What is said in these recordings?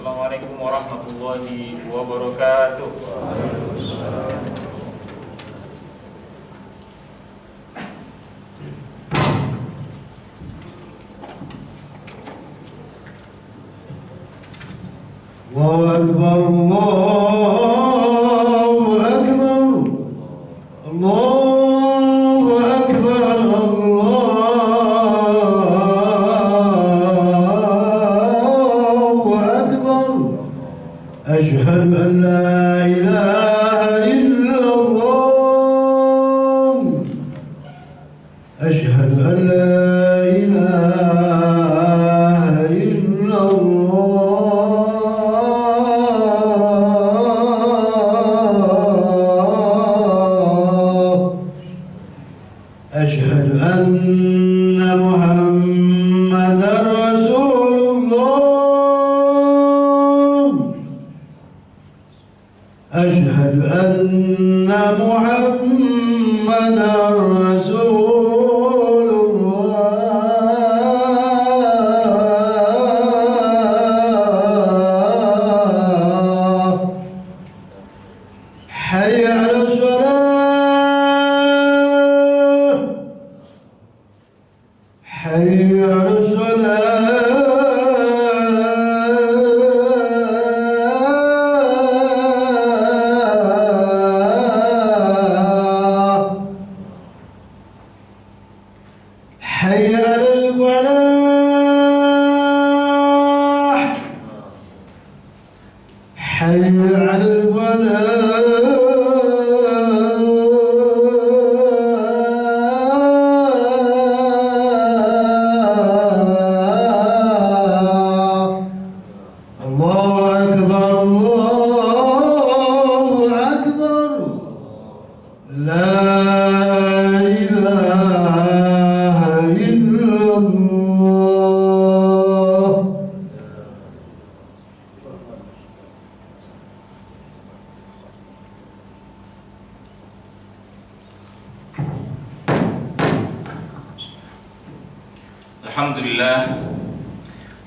Assalamualaikum warahmatullahi wabarakatuh. Allahu Akbar, Allahu Akbar, Allahu Akbar, Allahu Akbar. Ashhadu an la ilaha illallah. Ashhadu an la ilaha illallah. أشهد أن محمدًا رسول الله. أشهد أن محمدًا رسول الله. حي على الصلاة. حي على الصلاة. حي على الفلاح. حي على الفلاح. الله أكبر، الله أكبر. لا إله إلا الله.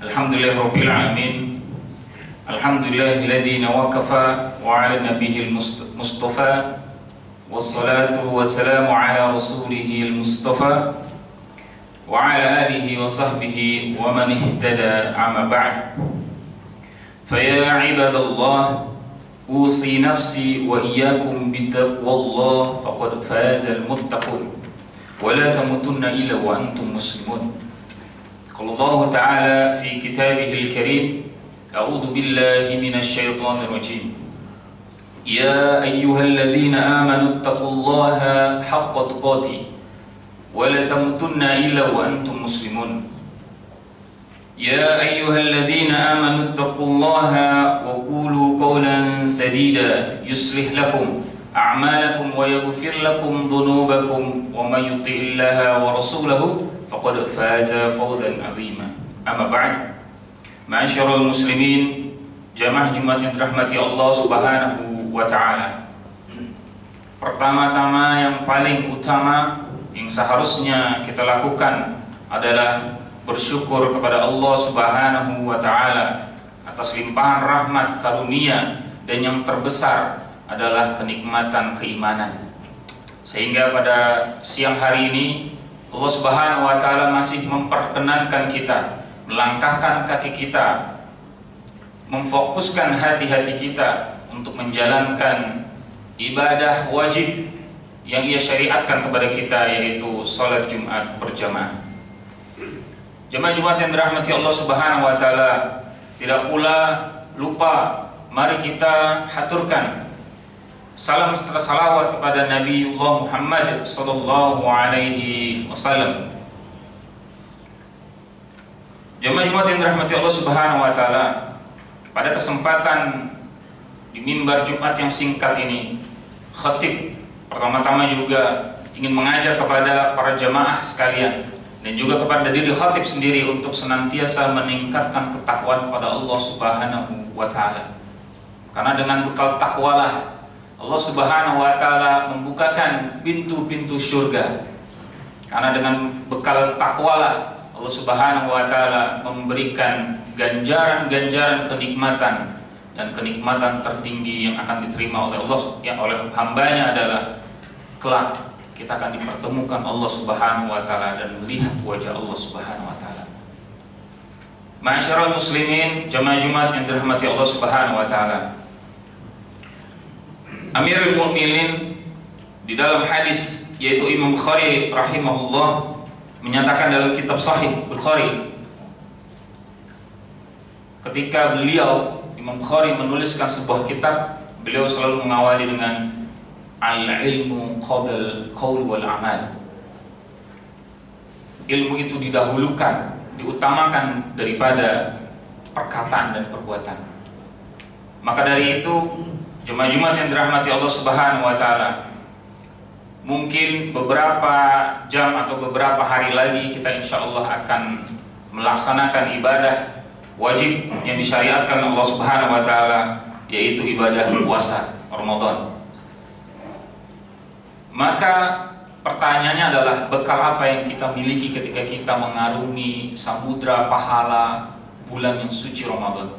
Alhamdulillah Rabbil Alamin. Alhamdulillahilladzi waqafa wa ala nabiyil mustafa. Wassalatu wassalamu ala rasulihil mustafa wa ala alihi wa sahbihi wa man ihtada amma ba'd. Faya ibadallah, usi nafsi wa iyyakum bitaqwallah faqad fazal muttaqun wa la tamutunna illa wa antum muslimun. Qala Allah Ta'ala fi kitabihil karim, a'udzu billahi minasy syaithanir rajim. Ya ayyuhalladzina amanu taqullaha haqqa tuqatih wa la tamutunna illa wa antum muslimun. Ya ayyuhalladzina amanu taqullaha wa qulu qawlan sadida yuslih lakum a'malakum wa yaghfir lakum dhunubakum wa may yuti'illaha wa rasulahu faqad faza fawzan 'azima. Amma ba'd. Ma'asyiral muslimin, jamaah Jumat yang dirahmati Allah Subhanahu wa ta'ala. Pertama-tama yang paling utama yang seharusnya kita lakukan adalah bersyukur kepada Allah Subhanahu wa ta'ala atas limpahan rahmat karunia, dan yang terbesar adalah kenikmatan keimanan. Sehingga pada siang hari ini Allah Subhanahu wa ta'ala masih memperkenankan kita, melangkahkan kaki kita, memfokuskan hati-hati kita untuk menjalankan ibadah wajib yang Ia syariatkan kepada kita, yaitu salat Jumat berjamaah. Jemaah Jumat yang dirahmati Allah Subhanahu wa ta'ala, tidak pula lupa, mari kita haturkan salam serta salawat kepada Nabiullah Muhammad sallallahu alaihi wasallam. Jemaah Jumat yang dirahmati Allah Subhanahu wa ta'ala, pada kesempatan di mimbar Jumat yang singkat ini, khatib pertama-tama juga ingin mengajak kepada para jamaah sekalian dan juga kepada diri khatib sendiri untuk senantiasa meningkatkan ketakwaan kepada Allah Subhanahu wa ta'ala. Karena dengan bekal takwalah Allah Subhanahu wa ta'ala membukakan pintu-pintu surga. Karena dengan bekal takwalah Allah Subhanahu wa taala memberikan ganjaran-ganjaran kenikmatan, dan kenikmatan tertinggi yang akan diterima oleh Allah oleh hambanya adalah kelak kita akan dipertemukan Allah Subhanahu wa taala dan melihat wajah Allah Subhanahu wa taala. Ma'asyiral muslimin, jamaah Jumat yang dirahmati Allah Subhanahu wa taala. Amirul Mukminin di dalam hadis, yaitu Imam Bukhari rahimahullah menyatakan dalam kitab Sahih Bukhari, ketika Imam Bukhari menuliskan sebuah kitab, beliau selalu mengawali dengan al-ilmu qabla al-qaul wal amal. Ilmu itu didahulukan, diutamakan daripada perkataan dan perbuatan. Maka dari itu, jemaah Jumat yang dirahmati Allah Subhanahu wa taala, mungkin beberapa jam atau beberapa hari lagi kita insya Allah akan melaksanakan ibadah wajib yang disyariatkan Allah Subhanahu wa taala, yaitu ibadah puasa Ramadan. Maka pertanyaannya adalah, bekal apa yang kita miliki ketika kita mengarungi samudra pahala bulan yang suci Ramadan?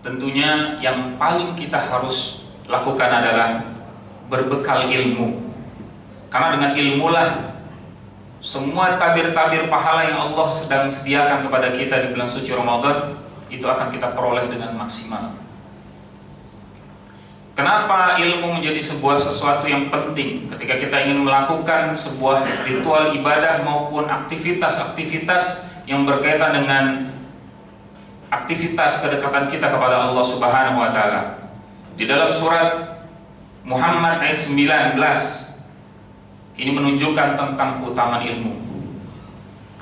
Tentunya yang paling kita harus lakukan adalah berbekal ilmu. Karena dengan ilmulah semua tabir-tabir pahala yang Allah sedang sediakan kepada kita di bulan suci Ramadan itu akan kita peroleh dengan maksimal. Kenapa ilmu menjadi sebuah sesuatu yang penting ketika kita ingin melakukan sebuah ritual ibadah maupun aktivitas-aktivitas yang berkaitan dengan aktivitas kedekatan kita kepada Allah Subhanahu wa taala? Di dalam surat Muhammad ayat 19 ini menunjukkan tentang keutamaan ilmu.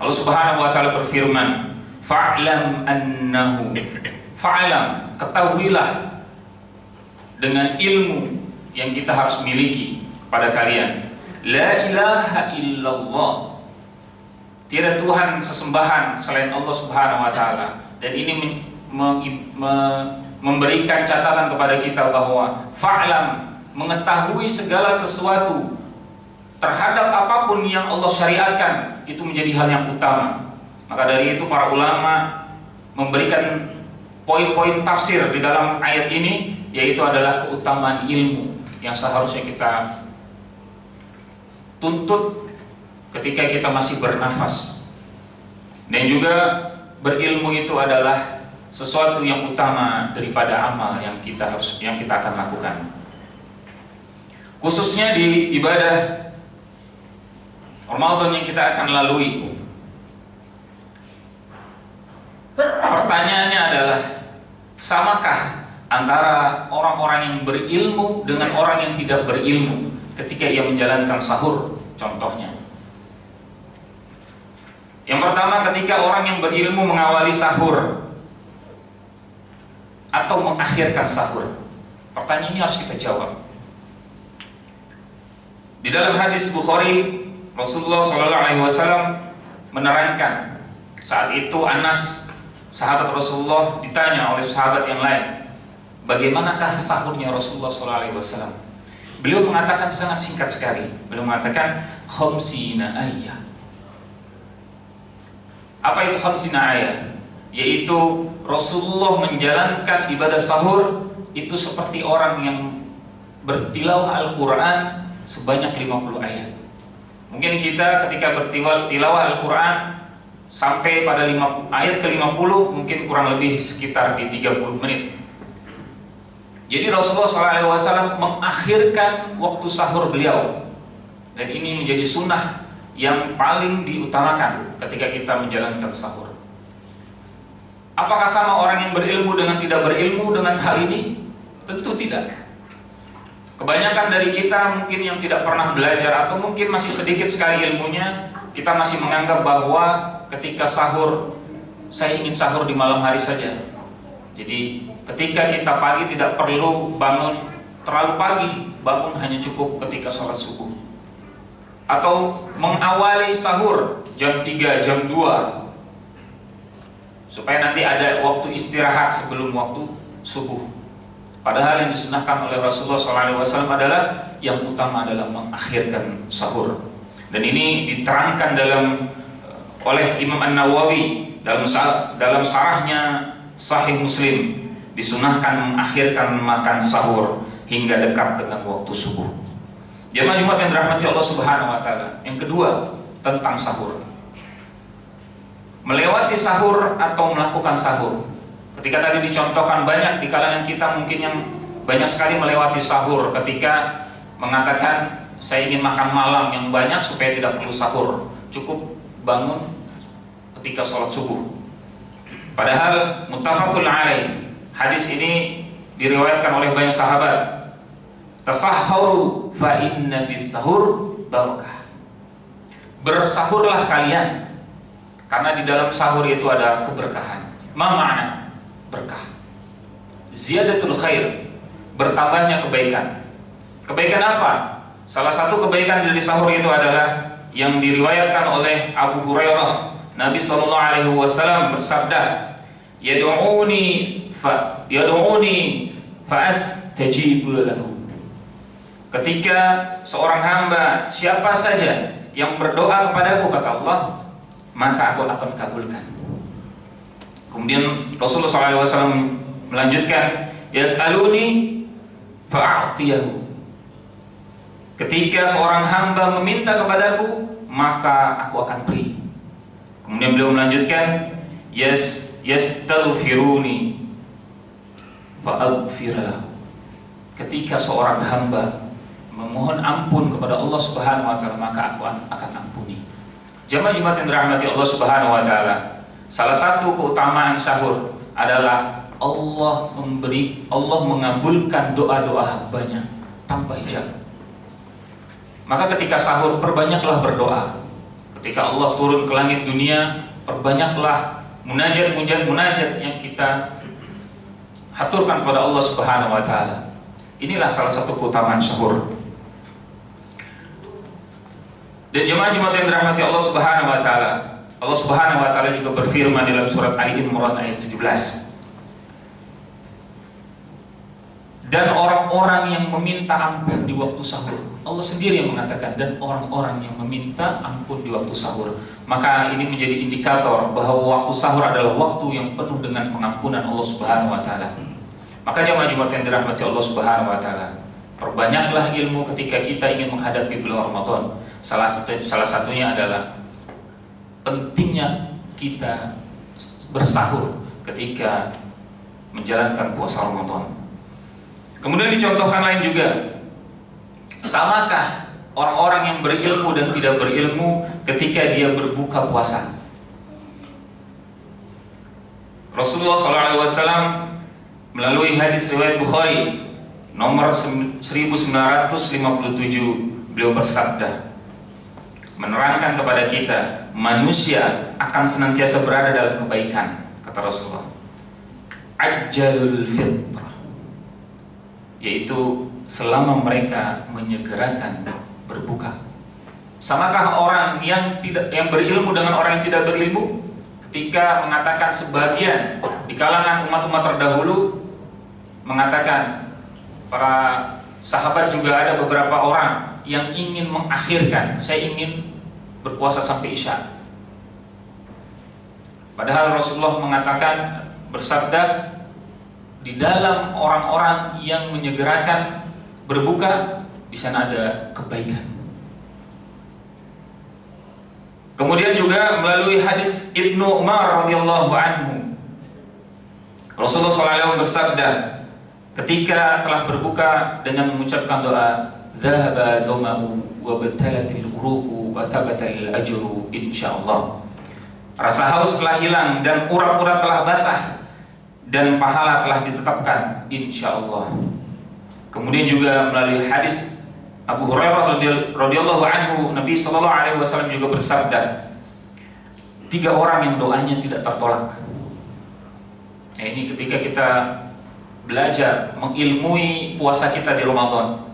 Allah Subhanahu wa taala berfirman, "Fa'lam annahu", fa'lam, ketahuilah dengan ilmu yang kita harus miliki kepada kalian, la ilaha illallah, tiada Tuhan sesembahan selain Allah Subhanahu wa taala. Dan ini memberikan catatan kepada kita bahwa fa'lam, mengetahui segala sesuatu terhadap apapun yang Allah syariatkan itu menjadi hal yang utama. Maka dari itu para ulama memberikan poin-poin tafsir di dalam ayat ini, yaitu adalah keutamaan ilmu yang seharusnya kita tuntut ketika kita masih bernafas. Dan juga berilmu itu adalah sesuatu yang utama daripada amal yang kita akan lakukan. Khususnya di ibadah Ramadan yang kita akan lalui. Pertanyaannya adalah, samakah antara orang-orang yang berilmu dengan orang yang tidak berilmu ketika ia menjalankan sahur? Contohnya, yang pertama, ketika orang yang berilmu mengawali sahur atau mengakhirkan sahur, pertanyaan ini harus kita jawab. Di dalam hadis Bukhari, Rasulullah SAW menerangkan, saat itu Anas, sahabat Rasulullah, ditanya oleh sahabat yang lain, bagaimanakah sahurnya Rasulullah SAW? Beliau mengatakan sangat singkat sekali. Beliau mengatakan khamsina ayah. Apa itu khamsina ayah? Yaitu Rasulullah menjalankan ibadah sahur itu seperti orang yang bertilawah Al-Quran sebanyak 50 ayat. Mungkin kita ketika bertilawah Al-Quran sampai pada ayat ke-50 mungkin kurang lebih sekitar di 30 menit. Jadi Rasulullah SAW mengakhirkan waktu sahur beliau, dan ini menjadi sunnah yang paling diutamakan ketika kita menjalankan sahur. Apakah sama orang yang berilmu dengan tidak berilmu dengan hal ini? Tentu tidak. Kebanyakan dari kita mungkin yang tidak pernah belajar atau mungkin masih sedikit sekali ilmunya, kita masih menganggap bahwa ketika sahur, saya ingin sahur di malam hari saja. Jadi ketika kita pagi tidak perlu bangun terlalu pagi, bangun hanya cukup ketika sholat subuh. Atau mengawali sahur jam 3, jam 2, supaya nanti ada waktu istirahat sebelum waktu subuh. Padahal yang disunahkan oleh Rasulullah SAW adalah yang utama adalah mengakhirkan sahur. Dan ini diterangkan dalam oleh Imam An-Nawawi dalam sarahnya Sahih Muslim, disunahkan mengakhirkan makan sahur hingga dekat dengan waktu subuh. Jemaah Jumat yang dirahmati Allah Subhanahu wa taala. Yang kedua, tentang sahur. Melewati sahur atau melakukan sahur. Ketika tadi dicontohkan banyak di kalangan kita mungkin yang banyak sekali melewati sahur ketika mengatakan saya ingin makan malam yang banyak supaya tidak perlu sahur, cukup bangun ketika sholat subuh. Padahal muttafaqun alaih, hadis ini diriwayatkan oleh banyak sahabat. Tasahharu fa inna fis sahur barakah. Bersahurlah kalian karena di dalam sahur itu ada keberkahan. Ma makna berkah? Ziyadatul khair, bertambahnya kebaikan. Kebaikan apa? Salah satu kebaikan dari sahur itu adalah yang diriwayatkan oleh Abu Hurairah. Nabi SAW bersabda, Yad'uni fa astajib lahu. Ketika seorang hamba, siapa saja yang berdoa kepadaku, kata Allah, maka aku akan kabulkan. Kemudian Rasulullah SAW melanjutkan, Yas'aluni fa'atiyahu. Ketika seorang hamba meminta kepadaku, maka aku akan beri. Kemudian beliau melanjutkan, yastaghfiruni fa'aghfir lahu. Ketika seorang hamba memohon ampun kepada Allah Subhanahu wa taala, maka aku akan ampuni. Jemaah Jumat yang dirahmati Allah Subhanahu wa taala, salah satu keutamaan sahur adalah Allah mengabulkan doa-doa hambanya tanpa hijab. Maka ketika sahur perbanyaklah berdoa. Ketika Allah turun ke langit dunia, perbanyaklah munajat yang kita haturkan kepada Allah Subhanahu wa taala. Inilah salah satu keutamaan sahur. Dan jemaah Jumat yang dirahmati Allah Subhanahu wa taala, Allah Subhanahu wa taala juga berfirman dalam surat Ali Imran ayat 17. Dan orang-orang yang meminta ampun di waktu sahur, Allah sendiri yang mengatakan, dan orang-orang yang meminta ampun di waktu sahur. Maka ini menjadi indikator bahwa waktu sahur adalah waktu yang penuh dengan pengampunan Allah Subhanahu wa taala. Maka jemaah Jumat yang dirahmati Allah Subhanahu wa taala, perbanyaklah ilmu ketika kita ingin menghadapi bulan Ramadan. Salah satunya adalah pentingnya kita bersahur ketika menjalankan puasa Ramadan. Kemudian dicontohkan lain juga, samakah orang-orang yang berilmu dan tidak berilmu ketika dia berbuka puasa? Rasulullah SAW melalui hadis riwayat Bukhari nomor 1957, beliau bersabda, menerangkan kepada kita, manusia akan senantiasa berada dalam kebaikan, kata Rasulullah. Ajjalul fitrah, yaitu selama mereka menyegerakan berbuka. Samakah orang yang berilmu dengan orang yang tidak berilmu? Ketika mengatakan sebagian di kalangan umat-umat terdahulu mengatakan, para sahabat juga ada beberapa orang yang ingin mengakhirkan, saya ingin berpuasa sampai Isya. Padahal Rasulullah mengatakan, bersabda, di dalam orang-orang yang menyegerakan berbuka, di sana ada kebaikan. Kemudian juga melalui hadis Ibnu Umar radhiyallahu anhu, Rasulullah SAW bersabda ketika telah berbuka dengan mengucapkan doa, "Dhahaba dhama'u wa batalatil uruqu wa thabatal ajru insyaallah." Rasa haus telah hilang dan urat-urat telah basah dan pahala telah ditetapkan insyaallah. Kemudian juga melalui hadis Abu Hurairah radhiyallahu anhu, Nabi sallallahu alaihi wasallam juga bersabda, 3 orang yang doanya tidak tertolak. Nah, ini ketika kita belajar mengilmui puasa kita di Ramadan,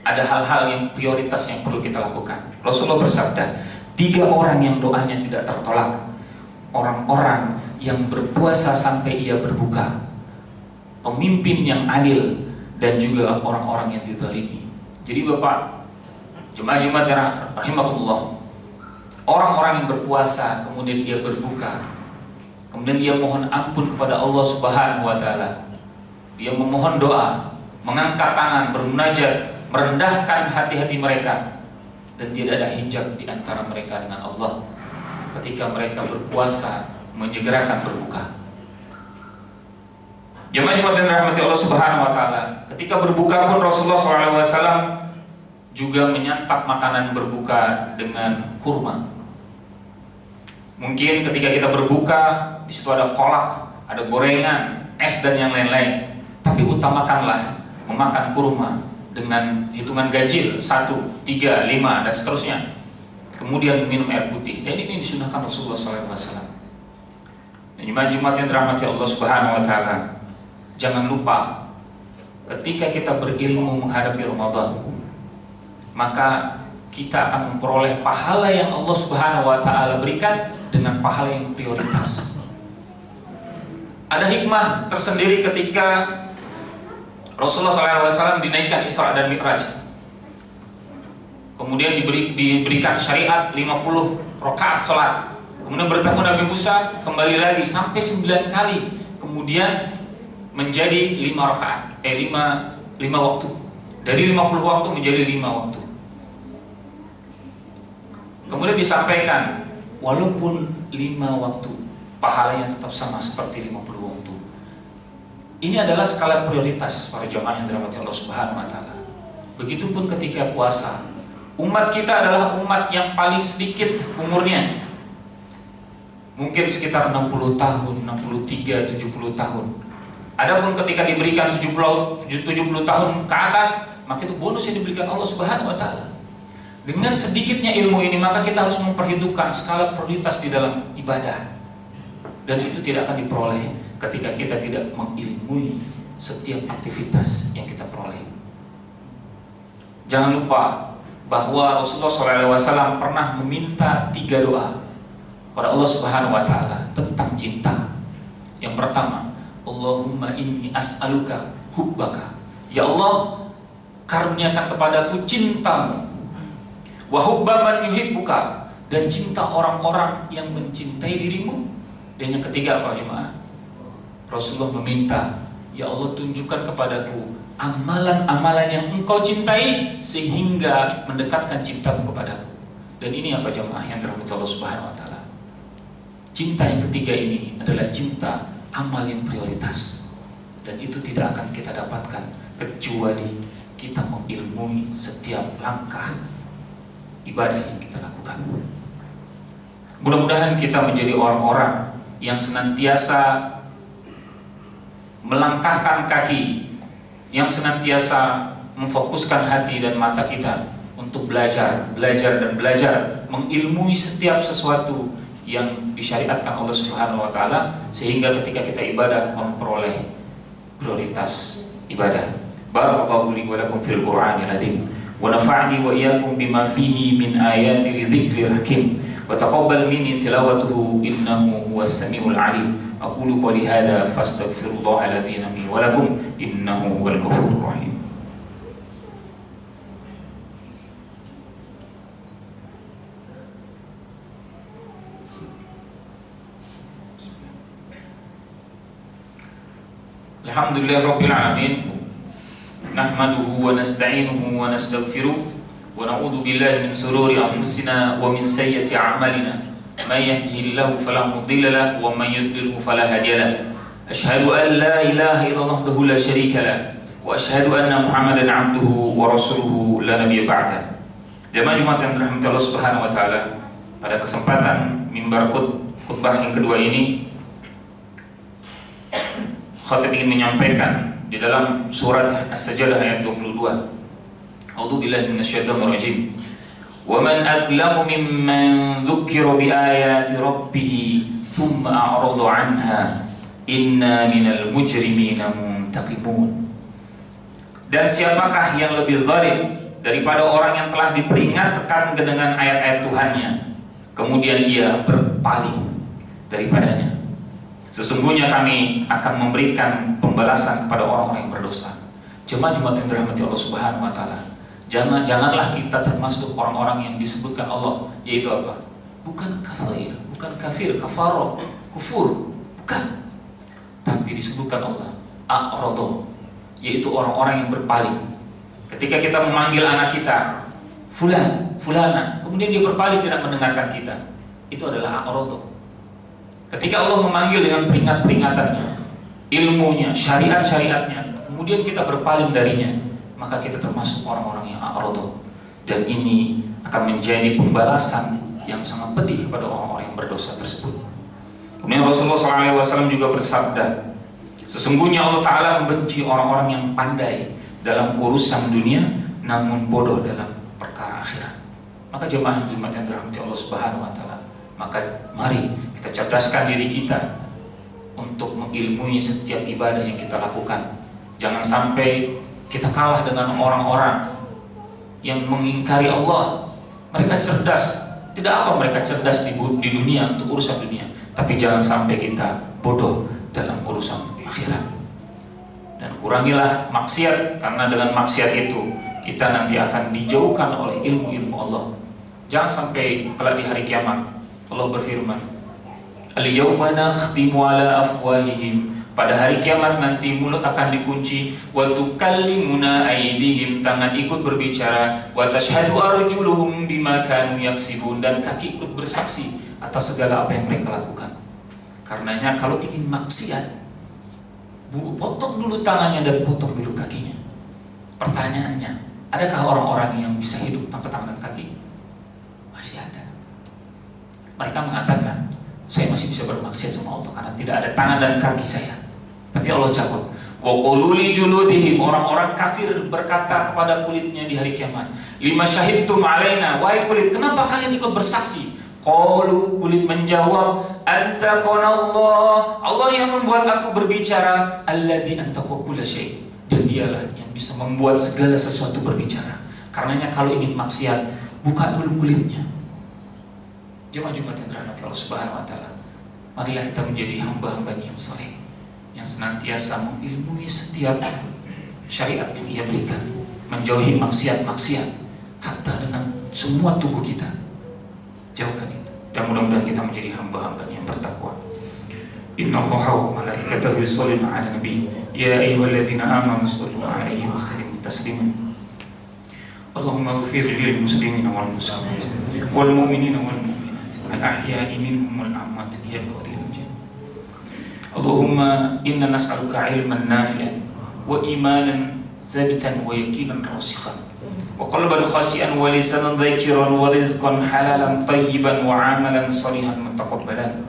ada hal-hal yang prioritas yang perlu kita lakukan. Rasulullah bersabda, 3 orang yang doanya tidak tertolak, orang-orang yang berpuasa sampai ia berbuka, pemimpin yang adil, dan juga orang-orang yang dizalimi. Jadi Bapak, jemaah Jumat yang rahimakumullah, orang-orang yang berpuasa kemudian dia berbuka, kemudian dia mohon ampun kepada Allah Subhanahu wa taala. Dia memohon doa, mengangkat tangan, bermunajat, merendahkan hati-hati mereka, dan tidak ada hijab di antara mereka dengan Allah ketika mereka berpuasa menyegerakan berbuka. Jemaah-jemaah yang dirahmati Allah Subhanahu wa taala, ketika berbuka pun Rasulullah SAW juga menyantap makanan berbuka dengan kurma. Mungkin ketika kita berbuka, di situ ada kolak, ada gorengan, es dan yang lain-lain. Tapi utamakanlah memakan kurma dengan hitungan ganjil 1, 3, 5 dan seterusnya. Kemudian minum air putih. Dan ini disunahkan Rasulullah SAW. Dan jemaat yang dirahmati Allah Subhanahu wa taala, jangan lupa ketika kita berilmu menghadapi Ramadan, maka kita akan memperoleh pahala yang Allah Subhanahu wa taala berikan dengan pahala yang prioritas. Ada hikmah tersendiri ketika Rasulullah SAW dinaikkan Isra dan Mi'raj. Kemudian diberikan syariat 50 rakaat salat. Kemudian bertemu Nabi Musa kembali lagi sampai 9 kali. Kemudian menjadi 5 rakaat, 5 waktu. Dari 50 waktu menjadi 5 waktu. Kemudian disampaikan, walaupun 5 waktu, pahalanya tetap sama seperti 50 waktu. Ini adalah skala prioritas para jemaah yang dirahmati Allah Subhanahu wa taala. Begitupun ketika puasa. Umat kita adalah umat yang paling sedikit umurnya. Mungkin sekitar 60 tahun, 63, 70 tahun. Adapun ketika diberikan 70 tahun ke atas, maka itu bonus yang diberikan Allah Subhanahu wa taala. Dengan sedikitnya ilmu ini, maka kita harus memperhitungkan skala prioritas di dalam ibadah. Dan itu tidak akan diperoleh ketika kita tidak mengilmui setiap aktivitas yang kita peroleh. Jangan lupa bahwa Rasulullah SAW pernah meminta 3 doa pada Allah Subhanahu wa taala tentang cinta. Yang pertama, Allahumma inni as'aluka hubbaka. Ya Allah, karuniakan kepadaku cintamu. Wa hubba man yuhibbuka, dan cinta orang-orang yang mencintai dirimu. Dan yang ketiga apa jemaah? Rasulullah meminta, ya Allah tunjukkan kepadaku amalan-amalan yang engkau cintai sehingga mendekatkan cintamu kepadaku. Dan ini apa jemaah yang dirahmati Allah Subhanahu wa taala? Cinta yang ketiga ini adalah cinta amal yang prioritas. Dan itu tidak akan kita dapatkan kecuali kita mengilmui setiap langkah ibadah yang kita lakukan. Mudah-mudahan kita menjadi orang-orang yang senantiasa melangkahkan kaki, yang senantiasa memfokuskan hati dan mata kita untuk belajar dan belajar, mengilmui setiap sesuatu yang disyariatkan Allah Subhanahu wa taala, sehingga ketika kita ibadah memperoleh prioritas ibadah. Barakallahu li wa lakum fil Qur'anil azim wa nafa'ni wa iyyakum bima fihi min ayati dzikril hakim wa taqabbal minni tilawatuhu innahu huwas samiul alim. Aqulu qouli hadza fastaghfirullahal ladzim li wa lakum innahu huwal ghafurur rahim. Alhamdulillahirabbil alamin. Nahmaduhu wa nasta'inuhu wa nastaghfiruh wa na'udzu billahi min shururi anfusina wa min sayyiati a'malina. May yahdihillahu fala mudilla lahu wa may yudlilhu fala hadiya lahu. Asyhadu an la ilaha illallah wahdahu la syarika lahu wa asyhadu anna Muhammadan 'abduhu wa rasuluhu la nabiyya ba'da. Jemaah yang dirahmati Allah Subhanahu wa taala, pada kesempatan mimbar khutbah yang kedua ini, khatib ingin menyampaikan di dalam surat As-Sajdah ayat 22. A'udzubillahi minasyaitonir rajim. Wa man adlamu mimman dzukira bi ayati rabbih thumma a'rada 'anha inna minal mujrimina muntaqimun. Dan siapakah yang lebih zalim daripada orang yang telah diperingatkan dengan ayat-ayat Tuhannya kemudian ia berpaling daripadanya? Sesungguhnya kami akan memberikan pembalasan kepada orang-orang yang berdosa. Jemaah yang dirahmati Allah Subhanahu wa taala, janganlah kita termasuk orang-orang yang disebutkan Allah, yaitu apa? bukan kafir, kafaro, kufur, bukan. Tapi disebutkan Allah a'rado, yaitu orang-orang yang berpaling. Ketika kita memanggil anak kita, fulan, fulana, kemudian dia berpaling tidak mendengarkan kita, itu adalah a'rado. Ketika Allah memanggil dengan peringatannya, ilmunya, syariatnya, kemudian kita berpaling darinya, maka kita termasuk orang-orang yang a'rado. Dan ini akan menjadi pembalasan yang sangat pedih kepada orang-orang yang berdosa tersebut. Kemudian Rasulullah SAW juga bersabda, sesungguhnya Allah Ta'ala membenci orang-orang yang pandai dalam urusan dunia namun bodoh dalam perkara akhirat. Maka jemaah yang dirahmati Allah Subhanahu wa Ta'ala, maka mari kita cerdaskan diri kita untuk mengilmui setiap ibadah yang kita lakukan. Jangan sampai kita kalah dengan orang-orang yang mengingkari Allah. Mereka cerdas, tidak apa mereka cerdas di dunia untuk urusan dunia, tapi jangan sampai kita bodoh dalam urusan akhirat. Dan kurangilah maksiat, karena dengan maksiat itu kita nanti akan dijauhkan oleh ilmu-ilmu Allah. Jangan sampai kelak di hari kiamat Allah berfirman, al-yawma nakhtimu ala afwahihim, pada hari kiamat nanti mulut akan dikunci, wa tukallimuna aydihim, tangan ikut berbicara, wa tashhadu arjuluhum bima kanu yaksibun, dan kaki ikut bersaksi atas segala apa yang mereka lakukan. Karenanya kalau ingin maksiat, potong dulu tangannya dan potong dulu kakinya. Pertanyaannya, adakah orang-orang yang bisa hidup tanpa tangan dan kaki? Masih ada. Mereka mengatakan, saya masih bisa bermaksiat sama Allah karena tidak ada tangan dan kaki saya. Tapi Allah cabut. Wa qulu li juludihim, orang-orang kafir berkata kepada kulitnya di hari kiamat, lima syahidtum alaina, wahai kulit, kenapa kalian ikut bersaksi? Qalu, kulit menjawab, antaqana Allah, Allah yang membuat aku berbicara, alladzi antaqa kulla syai', dan dialah yang bisa membuat segala sesuatu berbicara. Karenanya kalau ingin maksiat, buka dulu kulitnya. Jemaah Jumat yang dirahmati Allah Subhanahu wa Ta'ala, marilah kita menjadi hamba-hambanya yang saleh, yang senantiasa mengilmui setiap syariat yang Ia berikan, menjauhi maksiat-maksiat, hatta dengan semua tubuh kita. Jauhkan itu, dan mudah-mudahan kita menjadi hamba-hambanya yang bertakwa. Innallaha wa malaikatahu yusholluna 'alan nabi, ya ayyuhalladzina amanu shollu 'alaihi wa sallimu taslima. Allahumma ighfir lil muslimina wal muslimat wal mu'minina wal mu'minat al-ahya'i minhum wal amwat ya qadirul jannah. Allahumma inna nas'aluka 'ilman nafi'an wa imanan thabitan wa yaqinan rasikhan wa qalban khashi'an wa lisanan dhakiran wa rizqan halalan tayyiban wa 'amalan salihan mutaqabbalan.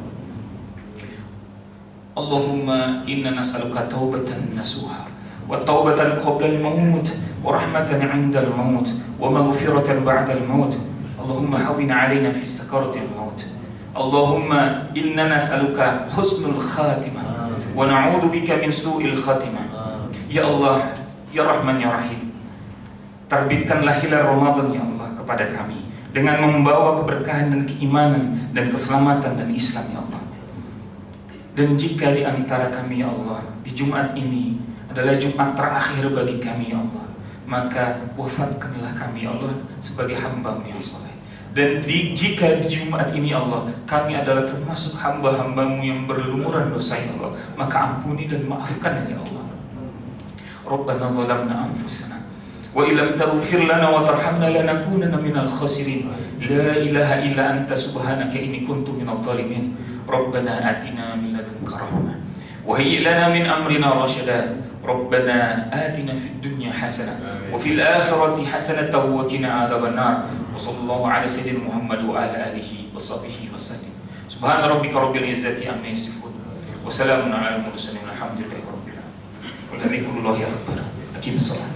Allahumma inna nas'aluka taubatan nasuha wa taubatan qabla al-maut wa rahmatan 'inda al-maut wa maghfiratan ba'da al-maut. Allahumma hawwin 'alaina fi sakarati al-maut. Allahumma inna nas'aluka husnul khatimah wa na'udzu bika min su'il khatimah. Ya Allah, ya Rahman, ya Rahim, terbitkanlah hilal Ramadan ya Allah kepada kami dengan membawa keberkahan dan keimanan dan keselamatan dan Islam ya Allah. Dan jika di antara kami ya Allah di Jumat ini adalah Jumat terakhir bagi kami ya Allah, maka wafatkanlah kami ya Allah sebagai hamba-Mu yang saleh. Dan jika di Jumat ini Allah kami adalah termasuk hamba-hamba-Mu yang berlumuran dosa ya Allah, maka ampuni dan maafkan ya Allah. Rabbana zalamna anfusana wa illam taghfir lana wa tarhamna lanakunanna minal khasirin. La ilaha illa anta subhanaka inni kuntu minadh dhalimin. Rabbana atina min ladunka rahmah wa hayyi lana min amrina rashada. Rabbana atina fid dunya hasanah wa fil akhirati hasanatan wa qina adzaban nar. Wa sallallahu ala sayyidina Muhammad wa ala alihi wa sahbihi wasallam. Subhana rabbika rabbil izzati amma yasifun wa salamun ala al mursalin walhamdulillahi rabbil alamin. Wa la ilaha illallah ya akbar. Aqim as-salat.